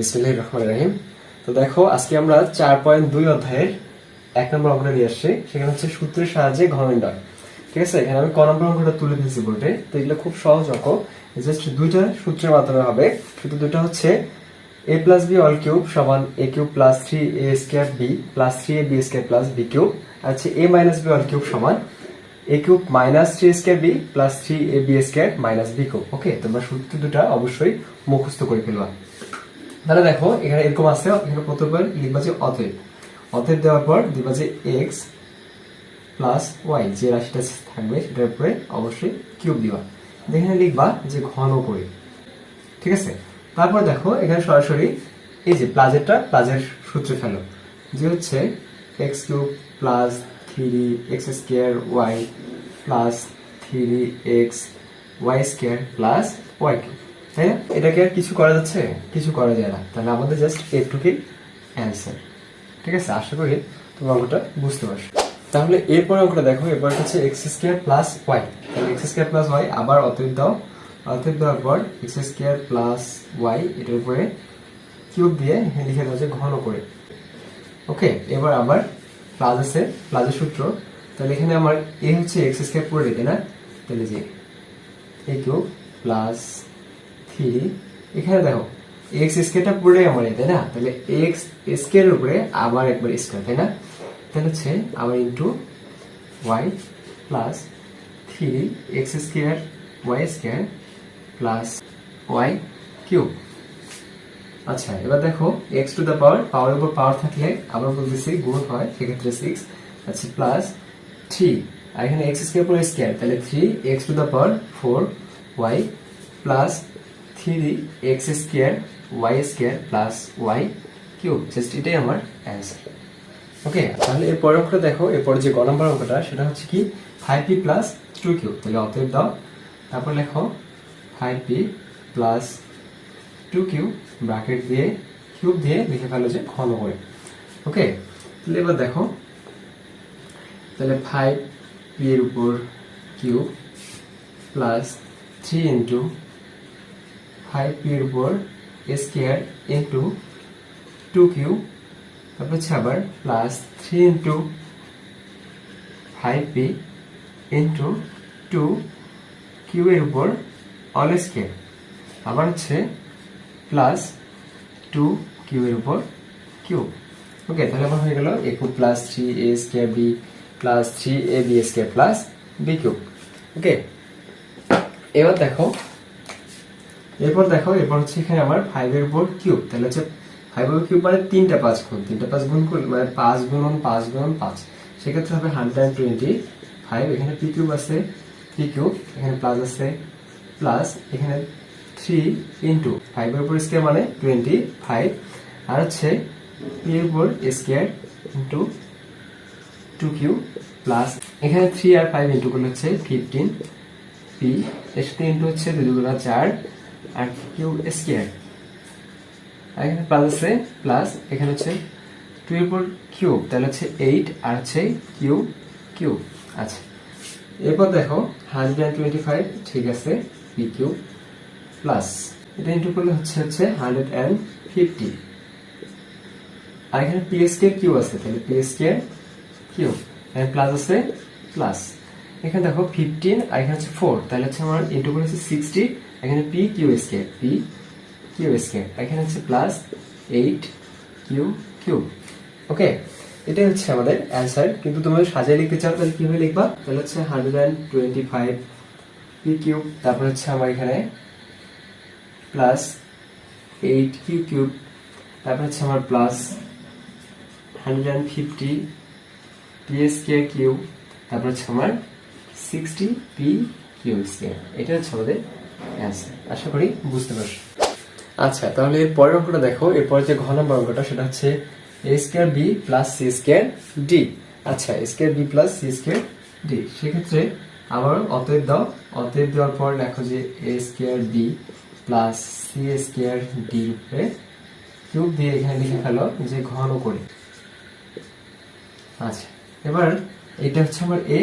বিসমিল্লাহির রহমানির রহিম। তো দেখো আজকে আমরা 4.2 অধ্যায়ের 1 নম্বর অঙ্কটা নিয়ে আসছি। সেখানে হচ্ছে সূত্রের সাহায্যে ঘন নির্ণয়। ঠিক আছে, এখানে আমি ক নম্বর অঙ্কটা তুলে ফেলছি বোর্ডে। তো এগুলো খুব সহজ অঙ্ক, জাস্ট দুইটা সূত্রের মাধ্যমে হবে। সূত্র দুইটা হচ্ছে a plus b all cube সমান a cube plus 3a square b plus 3ab square plus b cube, আর হচ্ছে a minus b all cube সমান a cube minus 3 square b plus 3ab square minus b cube. Okay, তোমরা সূত্র দুটো অবশ্যই মুখস্থ করে ফেলবা। তাহলে দেখো এখানে এরকম আছে, এখানে প্রথমবার লিখবা যে অতএব। অতএব দেওয়ার পর দিবা যে x প্লাস ওয়াই, যে রাশিটা থাকবে সেটার উপরে অবশ্যই কিউব দিবা। এখানে লিখবা যে ঘন করে। ঠিক আছে, তারপর দেখো এখানে সরাসরি এই যে প্লাজেরটা প্লাজের সূত্রে ফেলো, যে হচ্ছে x cube plus 3x square y plus 3x y square plus y cube. তাই না? এটাকে আর কিছু করা যাচ্ছে? কিছু করা যায় না। তাহলে আমাদের জাস্ট এটুকুই অ্যান্সার। ঠিক আছে, আশা করি তোমরা অঙ্কটা বুঝতে পারছো। তাহলে এরপর অঙ্কটা দেখো, এরপর হচ্ছে এক্স স্কয়ার প্লাস ওয়াই। তাহলে এক্স স্কয়ার প্লাস ওয়াই আবার অতএব দাও। অতএব দেওয়ার পর এক্স স্কয়ার প্লাস ওয়াই এটার উপরে কিউব দিয়ে লিখে দাও যে ঘন করে। ওকে, এবার আবার প্লাস আছে, প্লাসের সূত্র। তাহলে এখানে আমার এ হচ্ছে এক্স স্কয়ার পুরো রেখে না, তাহলে যে এ কিউব প্লাস 3, এখানে দেখো এক্স স্কয়ারটা পুরোটাই আমার তাই না? তাহলে এক্স স্কয়ারের উপরে আবার একবার স্কয়ার, তাই না? তাহলে হচ্ছে আবার into y plus 3x square y square plus y cube. আচ্ছা, এবার দেখো এক্স টু দ্য পাওয়ার উপর পাওয়ার থাকলে আবার বলতেছি গুণ হয়, সেক্ষেত্রে 6। আচ্ছা, প্লাস 3, আর এখানে এক্স স্কয়ার পুরো স্কয়ার, তাহলে 3x to the power 4y plus 3x square y square plus y cube. Just এটাই আমার অ্যান্সার। ওকে, তাহলে এর পরের অঙ্কটা দেখো, এরপর যে গ নম্বর অঙ্কটা সেটা হচ্ছে কি 5p প্লাস 2q। তাহলে অতএব দাও, তারপর লেখো 5p প্লাস 2q ব্র্যাকেট দিয়ে কিউব দিয়ে লিখে ফেলো যে ঘন করে। ওকে, তাহলে এবার দেখো, তাহলে 5p এর উপর কিউব প্লাস 3 ইন্টু 5p এর উপর স্কয়ার ইন্টু 2q, তারপর হচ্ছে আবার plus 3 into 5p into 2q এর উপর অল স্কয়ার, আবার হচ্ছে প্লাস 2q এর উপর কিউব। ওকে, তাহলে আমার হয়ে গেল a cube plus 3a square b plus 3ab square plus b cube. Okay, এবার দেখো, এরপর হচ্ছে এখানে আমার 5 এর উপর কিউব। তাহলে হচ্ছে 5 এর কিউব মানে 3টা 5 গুণ, 3টা 5 গুণ করলে মানে 5 গুণন 5 গুণন 5, সেক্ষেত্রে হবে 125। এখানে p কিউব আছে, p কিউব এখানে প্লাস আছে, প্লাস এখানে 3 ইন্টু 5 এর উপর স্কয়ার মানে 25, আর হচ্ছে p এর উপর স্কয়ার ইন্টু 2q প্লাস এখানে 3 আর 5 ইন্টু করলে হচ্ছে 15p, এর সাথে ইন্টু হচ্ছে 2 2 4 আর কিউব স্কয়ার, আর এখানে প্লাস আছে, প্লাস এখানে হচ্ছে 2 এর উপর কিউব, তাহলে হচ্ছে 8 আর হচ্ছে কিউব। আচ্ছা, এরপর দেখো 125, ঠিক আছে, p কিউব প্লাস এটা ইন্টু করলে হচ্ছে 150, আর এখানে p স্কয়ার কিউ আছে, তাহলে p স্কয়ার কিউব, এখানে প্লাস আছে, প্লাস এখানে দেখো 15 আর এখানে হচ্ছে 4, তাহলে হচ্ছে আমার ইন্টু করলে হচ্ছে 60, এখানে p কিউ স্কয়ার, এখানে হচ্ছে প্লাস 8q কিউব। ওকে, এটাই হচ্ছে আমাদের অ্যান্সার। কিন্তু তুমি সাজিয়ে লিখতে চাও তাহলে কিভাবে লিখবা? তাহলে হচ্ছে 125 p কিউব, তারপর হচ্ছে আমার এখানে প্লাস 8q কিউব, তারপর হচ্ছে আমার প্লাস 150 p স্কয়ার কিউব, তারপর হচ্ছে আমার 60p কিউ স্কয়ার। এটা হচ্ছে আমাদের অ্যান্সার। আশা করি বুঝতে পারছো। আচ্ছা, তাহলে এর পরের অঙ্কটা দেখো, এরপর যে ঘ নম্বর অঙ্কটা সেটা হচ্ছে a square b plus c square d। আচ্ছা, a square b plus c square d, সেক্ষেত্রে আবার অতএব দাও। অতএব দেওয়ার পর লেখো যে a square b plus c square d রূপে কিউব দিয়ে এখানে লিখে ফেলো যে ঘন করে। আচ্ছা, এবার এটা হচ্ছে আমার a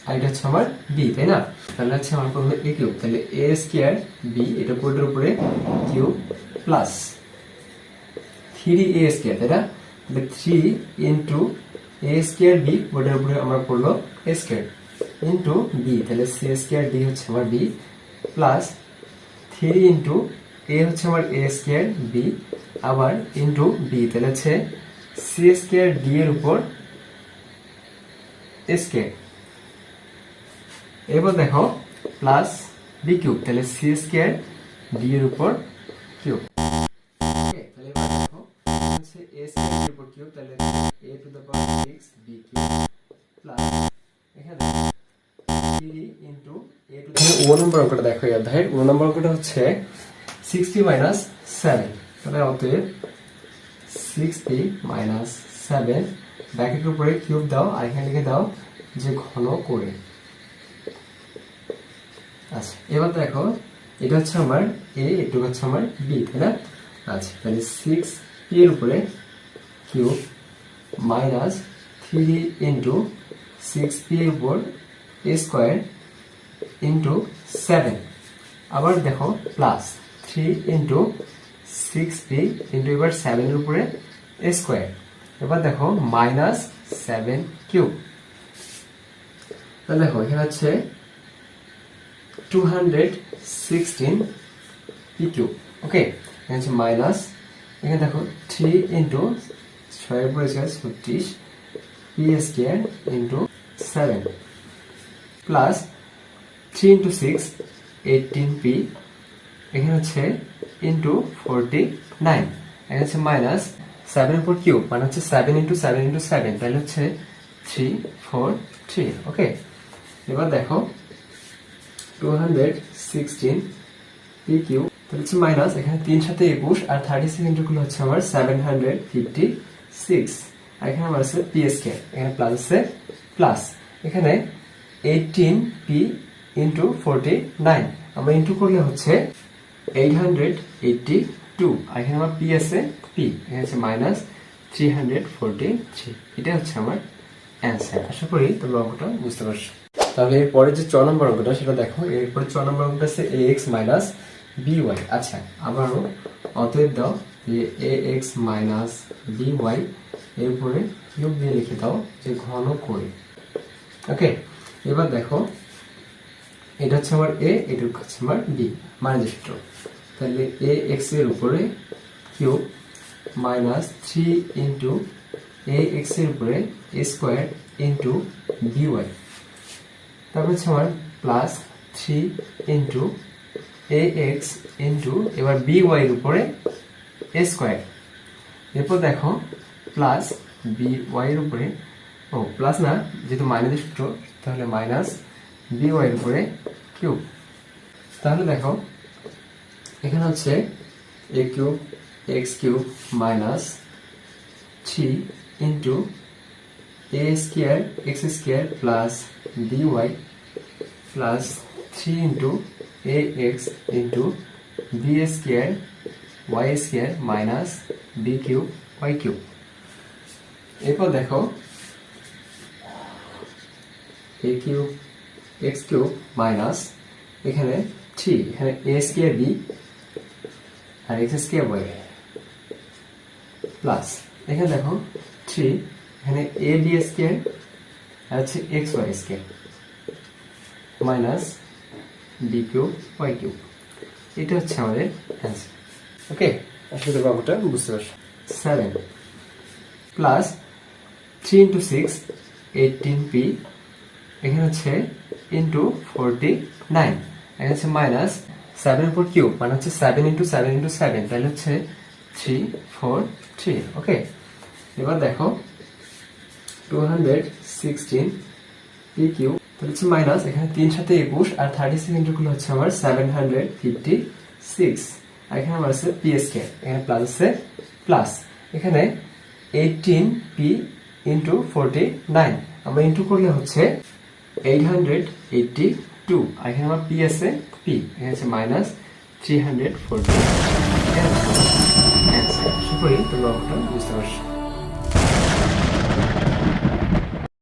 আর এটা হচ্ছে আমার b, তাই না? তাহলে হচ্ছে আমার করবে a কিউব, তাহলে a স্কয়ার b এটা পুরোটার উপরে কিউব প্লাস 3a স্কয়ার, তাই না? তাহলে 3 ইন্টু a স্কয়ার b, ওটার উপরে আমরা পড়লো a স্কয়ার ইন্টু b, তাহলে c স্কয়ার d হচ্ছে আমার b, প্লাস 3 ইন্টু a হচ্ছে আমার a স্কয়ার b, আবার ইন্টু b, তাহলে হচ্ছে c স্কয়ার d এর উপর a স্কয়ার। এবার দেখো প্লাস b কিউব, তাহলে c স্কয়ার d এর উপর কিউব। ওকে, তাহলে এবার দেখো হচ্ছে a স্কয়ার d এর উপর কিউব, তাহলে a two the power 6 b cube plus এখানে 3 ইনটু a টু দ্য 1 নম্বর অঙ্কটা দেখো, এই অধ্যায়ের 1 নম্বর অঙ্কটা হচ্ছে 6p - 7, তাহলে অতএব 6p - 7 ব্র্যাকেটের উপরে কিউব দাও আর এখানে লিখে দাও যে ঘন করে। আচ্ছা, এবার দেখো এটা হচ্ছে আমার a, এটা হচ্ছে আমার b, তাই না? আচ্ছা, তাহলে 6p এর উপরে কিউব মাইনাস 3 ইন্টু 6p এর উপর a স্কয়ার ইন্টু 7, আবার দেখো প্লাস 3 ইন্টু 6p ইন্টু এবার 7 এর উপরে a স্কয়ার, এবার দেখো মাইনাস 7 কিউব। তাহলে দেখো এখানে হচ্ছে 216 p কিউব। ওকে, এখানে হচ্ছে মাইনাস, এখানে দেখো 3 ইন্টু 6 এর উপরে 36 p square into 7 plus 3 into 6 18p, এখানে হচ্ছে ইন্টু 49, এখানে হচ্ছে মাইনাস 7 এর উপর কিউব, মানে হচ্ছে 7 ইন্টু 7 ইন্টু 7, তাহলে হচ্ছে 343। ওকে, এবার দেখো 216 p কিউব, তাহলে হচ্ছে মাইনাস এখানে 3 সাথে 21 আর 36 ইন্টু করলে হচ্ছে আমার 756, আর এখানে আমার আছে p স্কয়ার, এখানে প্লাস আছে প্লাস, এখানে 18p ইন্টু 49, আমরা ইন্টু করলে হচ্ছে 882, আর এখানে আমার p আছে p, এখানে হচ্ছে মাইনাস 343। এটা হচ্ছে আমার অ্যান্সার। আশা করি তোমরা অঙ্কটা বুঝতে পারছো। তাহলে এরপরে যে 4 নম্বর অঙ্কটা সেটা দেখো, এরপরে 4 নম্বর অঙ্কটা আছে ax মাইনাস by। আচ্ছা, আবারও অতএব দাও যে ax মাইনাস by এর উপরে কিউব দিয়ে লিখে দাও যে ঘন করে। ওকে, এবার দেখো এটা হচ্ছে আমার a, এটা হচ্ছে আমার b, মানে যে সূত্র, তাহলে ax এর উপরে কিউব মাইনাস 3 ইন্টু ax এর উপরে a স্কয়ার ইন্টু by, তারপর হচ্ছে আমার প্লাস 3 ইন্টু ax ইন্টু এবার by এর উপরে a স্কয়ার, এরপর দেখো প্লাস by এর উপরে, ও প্লাস না, যেহেতু মাইনাসের সূত্র তাহলে মাইনাস by এর উপরে কিউব। তাহলে দেখো এখানে হচ্ছে a cube x cube minus 3 into a square x square plus by plus 3 into ax into b square y square minus b cube y cube. এরপর দেখো a cube x cube minus এখানে 3, এখানে a square b আর x square y plus এখানে দেখো 3, এখানে a b square আর হচ্ছে x y square minus b cube y cube. এটা হচ্ছে আমাদের অ্যান্সার। ওকে, আসলে তোমরা অঙ্কটা বুঝতে পারছো। 7 প্লাস 3 ইন্টু 6 18p, এখানে হচ্ছে ইন্টু 49, এখানে হচ্ছে মাইনাস 7 এর উপর কিউব, মানে হচ্ছে 7 ইন্টু 7 ইন্টু 7, তাহলে হচ্ছে 343। ওকে, এবার দেখো 216 p কিউব, তাহলে হচ্ছে মাইনাস এখানে 3 সাথে 21 আর 36 ইন্টু করলে হচ্ছে আমার 756, আর এখানে আমার আছে p স্কয়ার, এখানে প্লাস আছে প্লাস, এখানে 18p ইন্টু 49, আমরা ইন্টু করলে হচ্ছে 882, আর এখানে আমার p আছে p, এখানে হচ্ছে মাইনাস 340। আশা করি তোমরা অঙ্কটা বুঝতে পারছো।